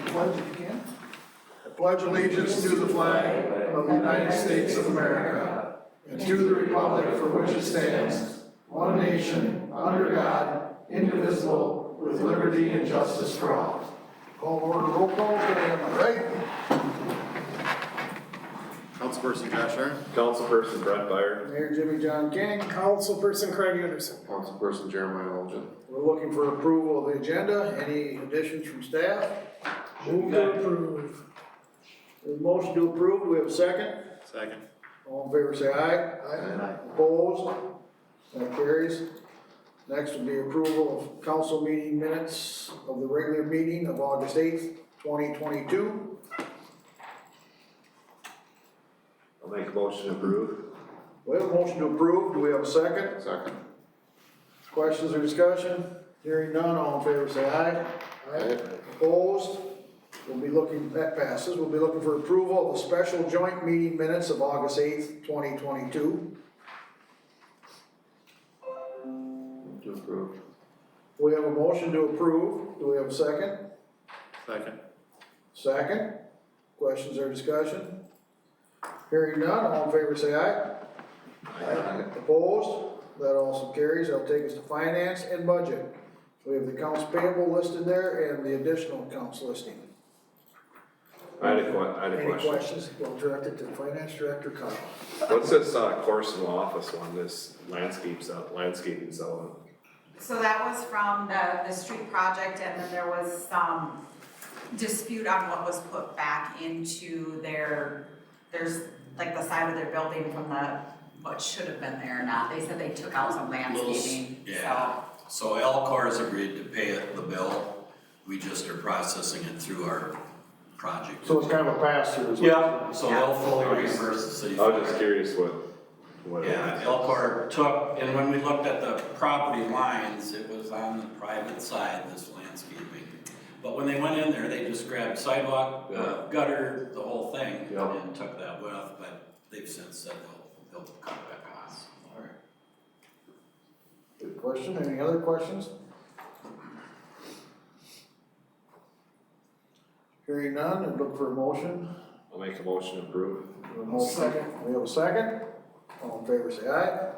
the pledge if you can. I pledge allegiance to the flag of the United States of America and to the republic for which it stands, one nation, under God, indivisible, with liberty and justice for all. Call order, roll call, right? Councilperson Josh Aaron. Councilperson Brett Byer. Mayor Jimmy John King. Councilperson Craig Anderson. Councilperson Jeremiah Olgen. We're looking for approval of the agenda. Any additions from staff? Move to approve. There's a motion to approve. Do we have a second? Second. All in favor say aye. Aye. Opposed? That carries. Next would be approval of council meeting minutes of the regular meeting of August 8th, 2022. I'll make a motion to approve. We have a motion to approve. Do we have a second? Second. Questions or discussion? Hearing none, all in favor say aye. Aye. Opposed? We'll be looking, that passes. We'll be looking for approval of the special joint meeting minutes of August 8th, 2022. To approve. We have a motion to approve. Do we have a second? Second. Second. Questions or discussion? Hearing none, all in favor say aye. Aye. Opposed? That also carries. That'll take us to finance and budget. We have the accounts payable listed there and the additional accounts listing. I had a Any question. questions? We'll direct it to the finance director, Kyle. What's this course in the office one, this landscaping zone? So that was from the street project, and then there was some dispute on what was put back into there's like the side of their building from what should have been there or not. They said they took out some landscaping, Yeah, so Elcor has agreed to pay the bill. We just are processing it through our project. So it's kind of a pass-through, is what? Yeah, so they'll fully reimburse the city. I was just curious what. Yeah, Elcor took, and when we looked at the property lines, it was on the private side, this landscaping. But when they went in there, they just grabbed sidewalk, gutter, the whole thing, Yeah. and took that with, but they've since said they'll cut back costs. All right. Good question. Any other questions? Hearing none, and look for a motion. I'll make a motion to approve. We have a motion. Second. We have a second. All in favor say aye.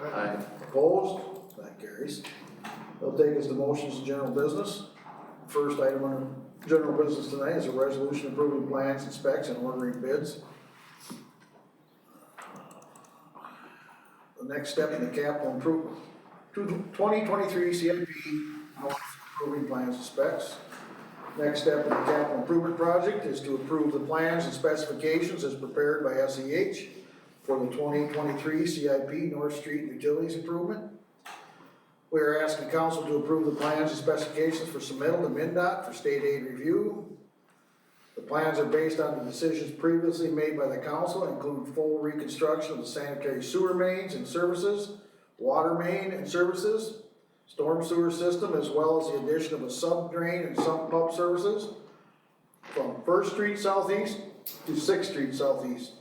Aye. Opposed? That carries. That'll take us to motions of general business. First item under general business tonight is a resolution approving plans and specs and ordering bids. The next step in the capital improvement, 2023 CIP, approving plans and specs. Next step in the capital improvement project is to approve the plans and specifications as prepared by SEH for the 2023 CIP North Street Utilities Improvement. We are asking council to approve the plans and specifications for submittal to MnDOT for state aid review. The plans are based on the decisions previously made by the council and include full reconstruction of the sanitary sewer mains and services, water main and services, storm sewer system, as well as the addition of a sub drain and sump pump services from 1st Street Southeast to 6th Street Southeast.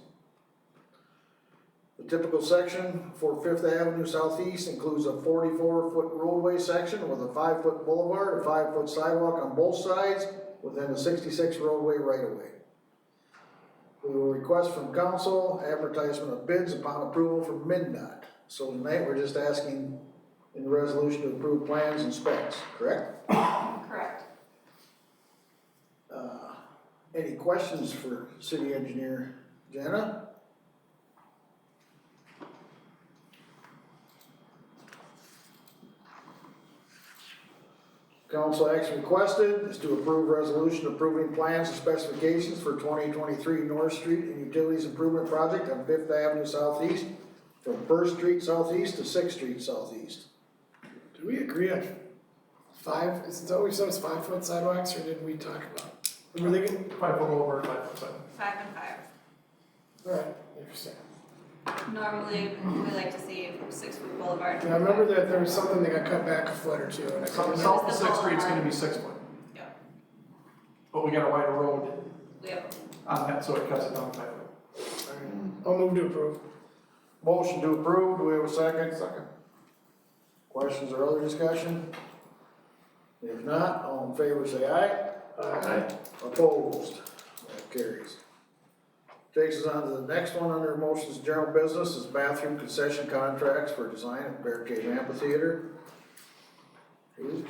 The typical section for 5th Avenue Southeast includes a 44-foot roadway section with a 5-foot boulevard, a 5-foot sidewalk on both sides within a 66 roadway right-of-way. We will request from council advertisement of bids upon approval from MnDOT. So tonight we're just asking in the resolution to approve plans and specs, correct? correct. Any questions for city engineer Jana? Council action requested is to approve resolution approving plans and specifications for 2023 North Street and Utilities Improvement Project on 5th Avenue Southeast from 1st Street Southeast to 6th Street Southeast. Did we agree on 5, is it always says 5-foot sidewalks, or did we talk about? Were they getting 5 foot over, 5 foot 7. 5 and 5. alright, interesting. Normally, we like to see 6-foot boulevard. I remember that there was something that got cut back a foot or two, and I South couldn't south remember. of 6th Street's gonna be 6 foot. Yeah. But we got a wider road We have on that, so it cuts it down to 5 foot. Alright, I'll move to approve. Motion to approve, do we have a second? Second. Questions or other discussion? If not, all in favor say aye. Aye. Opposed? That carries. Takes us on to the next one under motions general business is bathroom concession contracts for design at Bear Cave Amphitheater. Oops.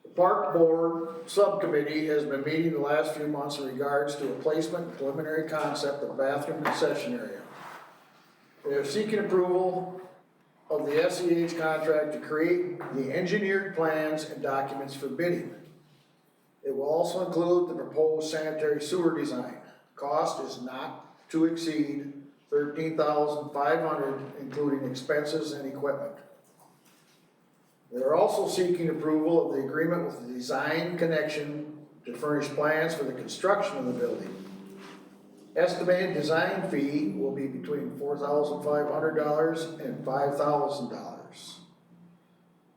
The Park Board Subcommittee has been meeting the last few months in regards to a placement and preliminary concept of bathroom concession area. They are seeking approval of the SEH contract to create the engineered plans and documents for bidding. It will also include the proposed sanitary sewer design. Cost is not to exceed $13,500, including expenses and equipment. They are also seeking approval of the agreement with the Design Connection to furnish plans for the construction of the building. Estimated design fee will be between $4,500 and $5,000.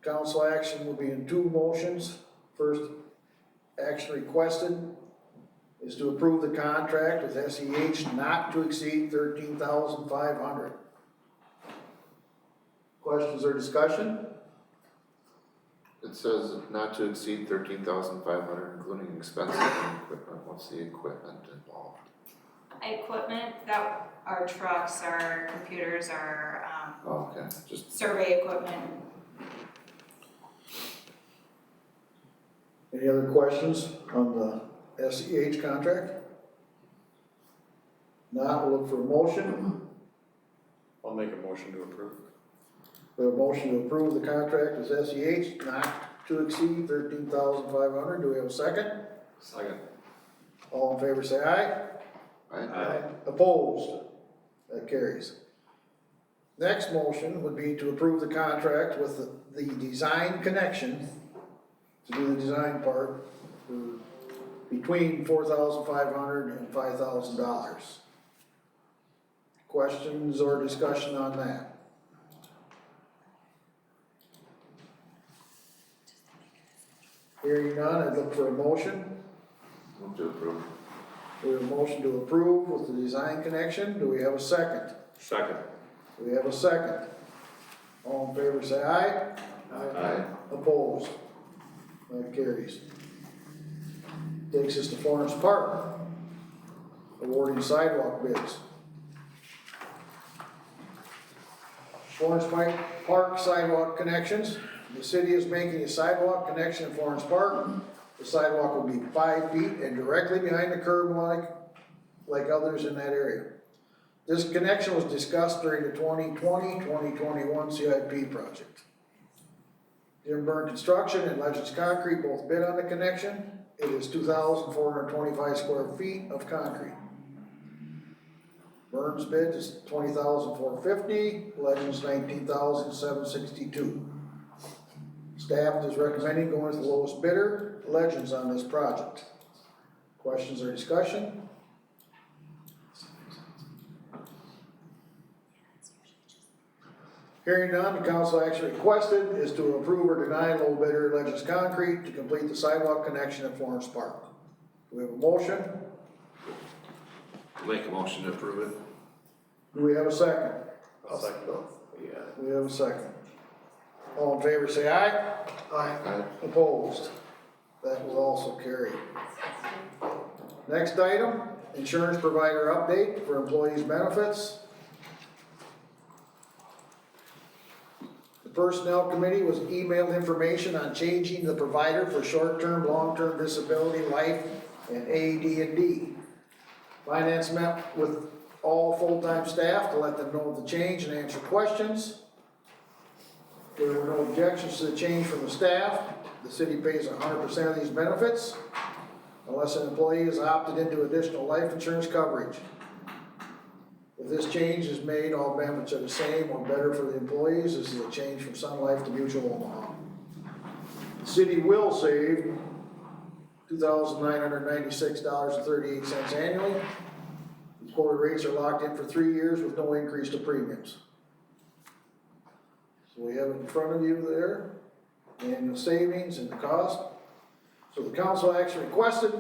Council action will be in two motions. First action requested is to approve the contract with SEH not to exceed $13,500. Questions or discussion? It says not to exceed 13,500, including expenses and equipment. What's the equipment involved? Equipment, that our trucks, our computers, our, Oh, okay, just, survey equipment. Any other questions on the SEH contract? Not, we'll look for a motion. I'll make a motion to approve. We have a motion to approve the contract with SEH not to exceed $13,500. Do we have a second? Second. All in favor say aye. Aye. Opposed? That carries. Next motion would be to approve the contract with the Design Connection to do the design part for between $4,500 and $5,000. Questions or discussion on that? Hearing none, I'd look for a motion. Move to approve. We have a motion to approve with the Design Connection. Do we have a second? Second. We have a second. All in favor say aye. Aye. Opposed? That carries. Takes us to Florence Park. Awarding sidewalk bids. Florence Park sidewalk connections. The city is making a sidewalk connection in Florence Park. The sidewalk will be 5 feet and directly behind the curb like others in that area. This connection was discussed during the 2020-2021 CIP project. Jim Byrne Construction and Legends Concrete both bid on the connection. It is 2,425 square feet of concrete. Byrne's bid is $20,450, Legends $19,762. Staff is recommending going with the lowest bidder, Legends, on this project. Questions or discussion? Hearing none, the council action requested is to approve or deny low bidder Legends Concrete to complete the sidewalk connection at Florence Park. Do we have a motion? Make a motion to approve it. Do we have a second? I'll second both. Yeah. We have a second. All in favor say aye. Aye. Opposed? That will also carry. Next item, insurance provider update for employees' benefits. The Personnel Committee was emailed information on changing the provider for short-term, long-term disability, life, and AD&D. Finance met with all full-time staff to let them know of the change and answer questions. There were no objections to the change from the staff. The city pays 100% of these benefits unless an employee is opted into additional life insurance coverage. If this change is made, all benefits are the same or better for the employees. This is a change from Sun Life to Mutual Omaha. The city will save $2,996.38 annually. The quoted rates are locked in for 3 years with no increase to premiums. So we have it in front of you there, annual savings and the cost. So the council action requested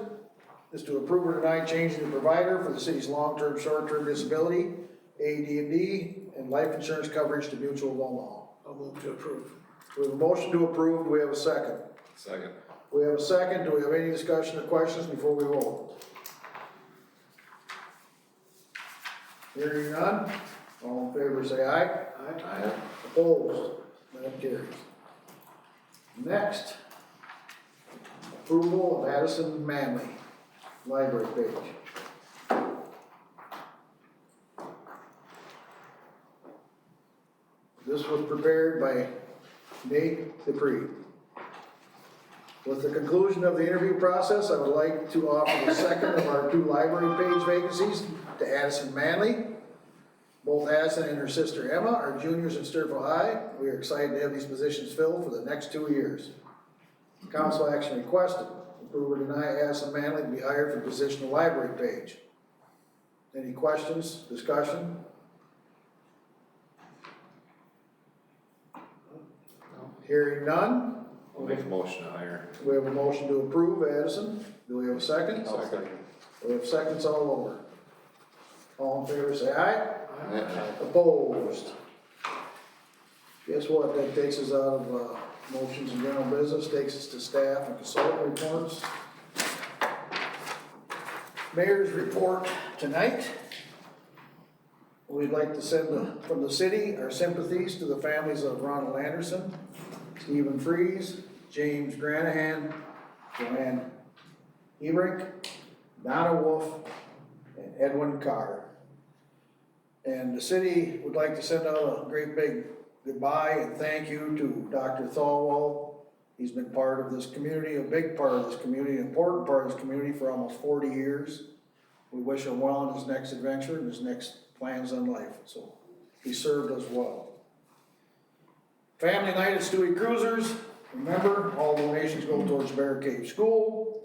is to approve or deny changing the provider for the city's long-term, short-term disability, AD&D, and life insurance coverage to Mutual of Omaha. I'll move to approve. We have a motion to approve. Do we have a second? Second. We have a second, do we have any discussion or questions before we vote? Hearing none, all in favor say aye. Aye. Opposed, that carries. Next, approval of Addison Manley library page. This was prepared by Nate Dupree. With the conclusion of the interview process, I would like to offer the second of our 2 library page vacancies to Addison Manley. Both Addison and her sister Emma are juniors in Stewartville High. We are excited to have these positions filled for the next 2 years. Council action requested, approve or deny Addison Manley to be hired for the position of library page. Any questions, discussion? Hearing none, I'll make a motion to hire. we have a motion to approve Addison. Do we have a second? Second. We have seconds all over. All in favor say aye. Aye. Opposed? Guess what, that takes us out of, motions and general business, takes us to staff and consultant reports. Mayor's report tonight. We'd like to send from the city our sympathies to the families of Ronald Anderson, Stephen Freeze, James Granahan, Joanne Hebrink, Donna Wolf, and Edwin Carr. And the city would like to send out a great big goodbye and thank you to Dr. Thalwell. He's been part of this community, a big part of this community, an important part of this community for almost 40 years. We wish him well in his next adventure and his next plans in life, so he served us well. Family night at Stewie Cruisers. Remember, all donations go towards Bear Cave School.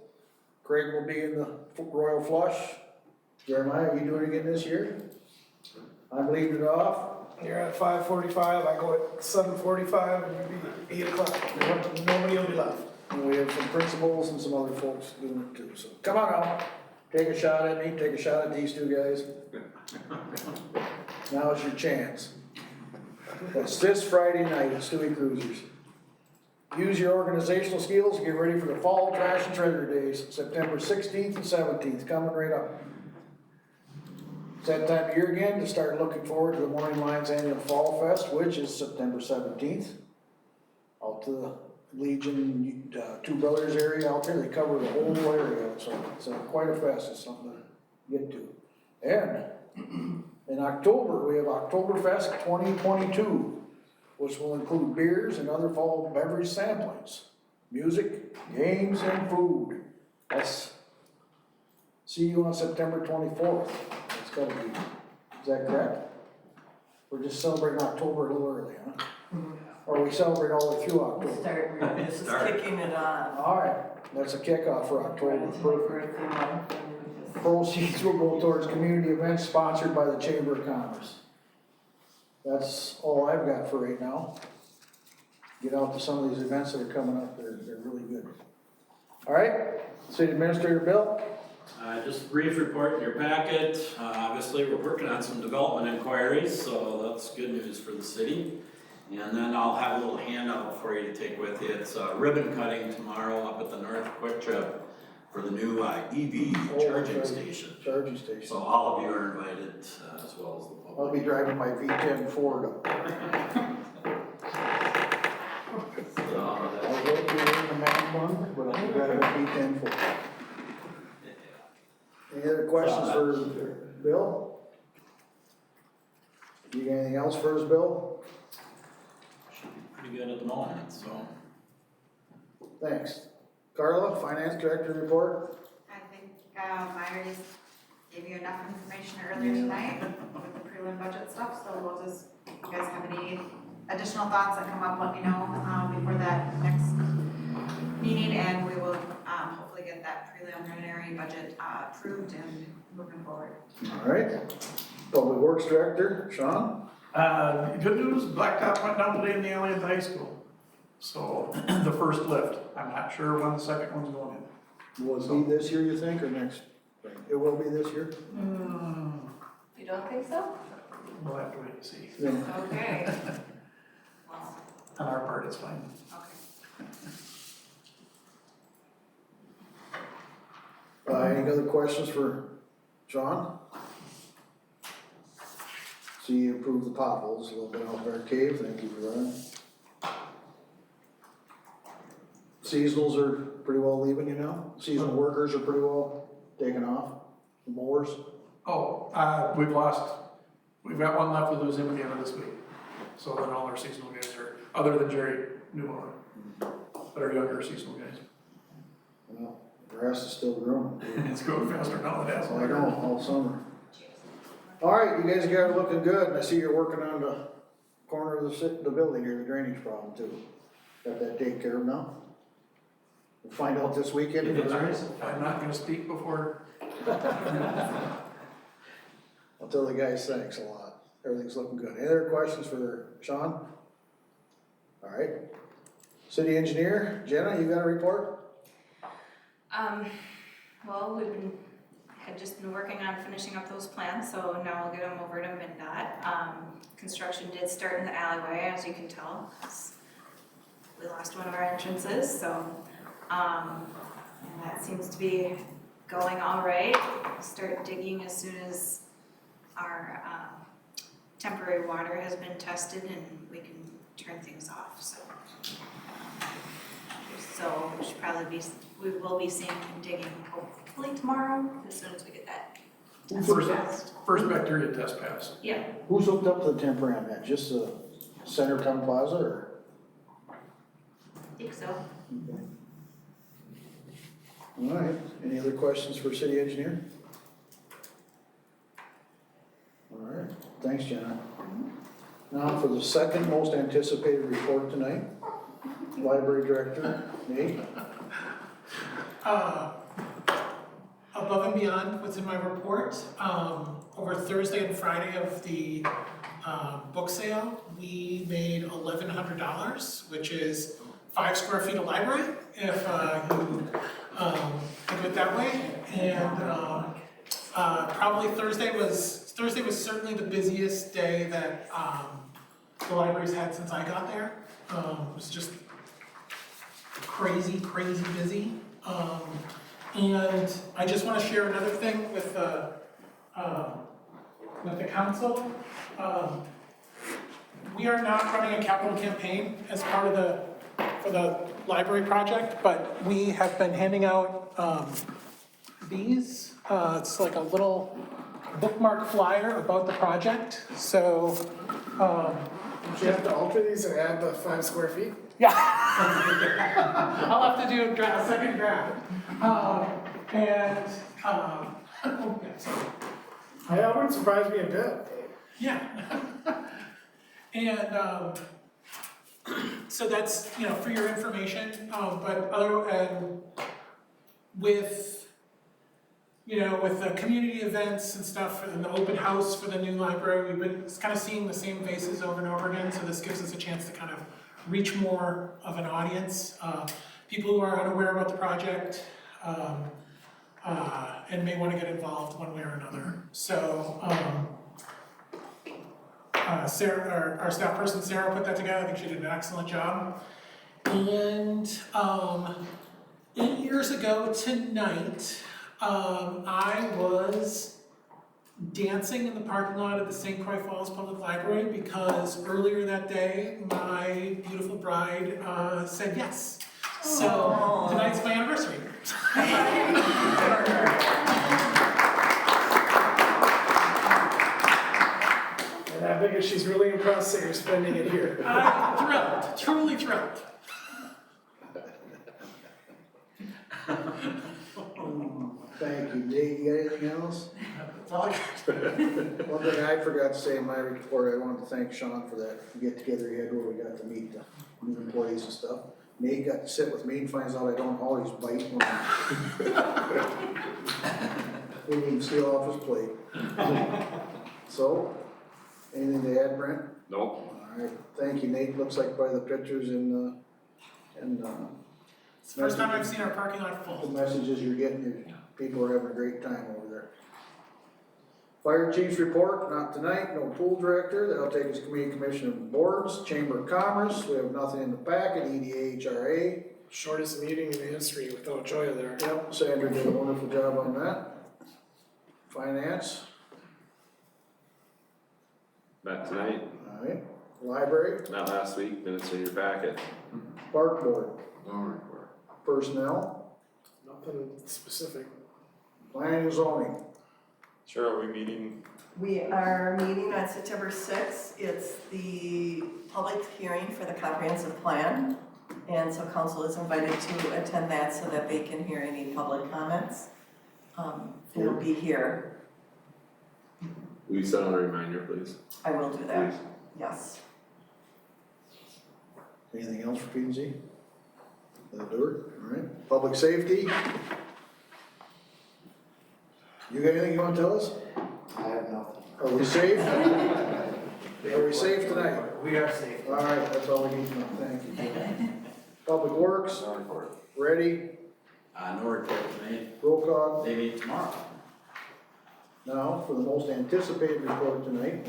Craig will be in the Royal Flush. Jeremiah, are you doing it again this year? I'm leaving it off. You're at 5:45, I go at 7:45, and you'll be 8 o'clock. Nobody will be left. And we have some principals and some other folks doing it too, so come on out. Take a shot at me, take a shot at these 2 guys. Now is your chance. That's this Friday night at Stewie Cruisers. Use your organizational skills to get ready for the Fall Trash and Treasure Days, September 16th and 17th, coming right up. It's that time of year again to start looking forward to the Morning Lions Annual Fall Fest, which is September 17th. Out to the Legion, Two Brothers area out there, they cover the whole area, so it's quite a fest, it's something to get to. And in October, we have Oktoberfest 2022, which will include beers and other fall beverage samplings, music, games, and food. See you on September 24th. It's gotta be, is that correct? We're just celebrating October a little early, huh? Or we celebrate all the way through October? This is kicking it on. All right, that's a kickoff for October. It's my birthday month, and we just. Proceeds will go towards community events sponsored by the Chamber of Commerce. That's all I've got for right now. Get out to some of these events that are coming up, they're really good. All right, City Administrator Bill? Just a brief report in your packet. Obviously, we're working on some development inquiries, so that's good news for the city. And then I'll have a little handout for you to take with you. It's ribbon cutting tomorrow up at the North Quick Trip for the new EV charging station. Charging station. So all of you are invited, as well as the public. I'll be driving my V10 Ford up. I will be in the man one, but I'll be driving a V10 Ford. Any other questions for Bill? You got anything else for us, Bill? Should be pretty good at the moment, so. Thanks. Carla, Finance Director report? I think, I already gave you enough information earlier tonight with the prelim budget stuff, so we'll just, if you guys have any additional thoughts that come up, let me know, before that next meeting, and we will, hopefully get that preliminary budget, approved and moving forward. All right. Public Works Director, Sean? Good news, blacktop went down today in the alley at the high school. So, the first lift, I'm not sure when the second one's going in. Will it be this year, you think, or next? It will be this year? You don't think so? We'll have to wait and see. Yeah. Okay. Well, On our part, it's fine. okay. Any other questions for Sean? See, you approved the potholes a little bit out there, Cave, thank you for that. Seasonals are pretty well leaving, you know? Seasonal workers are pretty well taken off, the mowers. Oh, we've got one left to lose him at the end of this week. So then all our seasonal guys are, other than Jerry Newmar, but our younger seasonal guys. Well, the grass is still growing. It's growing faster now than it has. I know, all summer. All right, you guys got it looking good, and I see you're working on the corner of the building here, the drainage problem too. Got that taken care of now? We'll find out this weekend if it rains. I'm not gonna speak before. I'll tell the guys thanks a lot. Everything's looking good. Any other questions for Sean? All right. City engineer, Jenna, you got a report? Well, had just been working on finishing up those plans, so now we'll get them over to MinDOT. Construction did start in the alleyway, as you can tell, 'cause we lost one of our entrances, so, and that seems to be going all right. We'll start digging as soon as our, temporary water has been tested and we can turn things off, so. So we should probably be, we will be seeing digging hopefully tomorrow, as soon as we get that. First bacteria test passed. Yeah, Who's hooked up to the temporary on that? Just the center town plaza or? I think so. All right, any other questions for city engineer? All right, thanks, Jenna. Now for the second most anticipated report tonight, library director, Nate. Above and beyond what's in my report, over Thursday and Friday of the book sale, we made $1,100, which is 5 square feet of library, if you think of it that way. And probably Thursday was certainly the busiest day that the library's had since I got there. It was just crazy busy. And I just want to share another thing with the council. We are not running a capital campaign as part of for the library project, but we have been handing out these. It's like a little bookmark flyer about the project. So, Do you have to alter these and add the 5 square feet? yeah. I'll have to do a second draft. That wouldn't surprise me a bit. Yeah. And, so that's, for your information, with the community events and stuff, and the open house for the new library, we've been kind of seeing the same faces over and over again, so this gives us a chance to kind of reach more of an audience, people who are unaware about the project, and may want to get involved one way or another. So, Sarah, our staff person Sarah put that together. I think she did an excellent job. And 8 years ago tonight, I was dancing in the parking lot of the St. Croix Falls Public Library because earlier that day, my beautiful bride said yes. So tonight's my anniversary. And I think she's really impressed that you're spending it here. I'm thrilled, truly thrilled. Thank you, Nate, you got anything else? That's all I got. One thing I forgot to say in my report, I wanted to thank Sean for that get-together he had where we got to meet the new employees and stuff. Nate got to sit with me and finds out I don't always bite when we didn't even steal off his plate. So, anything to add, Brent? Nope. All right, thank you, Nate. Looks like by the pictures and It's the first time I've seen our parking lot the full. messages you're getting, people are having a great time over there. Fire chief's report, not tonight, no pool director, that'll take us community commission and boards, chamber of commerce, we have nothing in the packet, EDA, HRA, shortest meeting in history without Joya there. Yep, Sandra did a wonderful job on that. Finance, Met tonight, alright, library, not last week, minutes in your packet. park board, No report. personnel, Nothing specific. planning and zoning. Sure, are we meeting? We are meeting on September 6th. It's the public hearing for the comprehensive plan. And so council is invited to attend that so that they can hear any public comments. It'll be here. Will you send out a reminder, please? I will do that, Please. yes. Anything else for P and Z? That'll do it, alright. Public safety. You got anything you wanna tell us? I have nothing. Are we safe? Are we safe tonight? We are safe. Alright, that's all we need to know, thank you. Public works, No report. ready, No report tonight, roll call. they meet tomorrow. Now, for the most anticipated report tonight.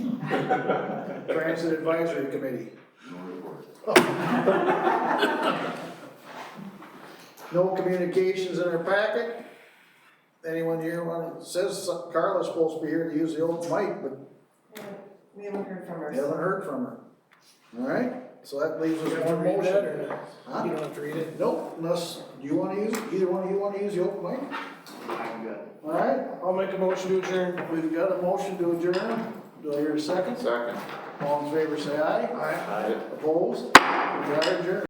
Transit Advisory Committee. No report. No communications in our packet. Anyone here says Carla's supposed to be here to use the open mic, but We haven't heard from her. we haven't heard from her. Alright, so that leaves us You have to one read that or motion. not? Huh? You don't have to read it? Nope, unless, do you wanna use, either one of you wanna use the open mic? I'm good. Alright, I'll make a motion to adjourn. we've got a motion to adjourn. Do I hear a second? Second. All in favor say aye. Aye. Aye. Opposed? We are adjourned.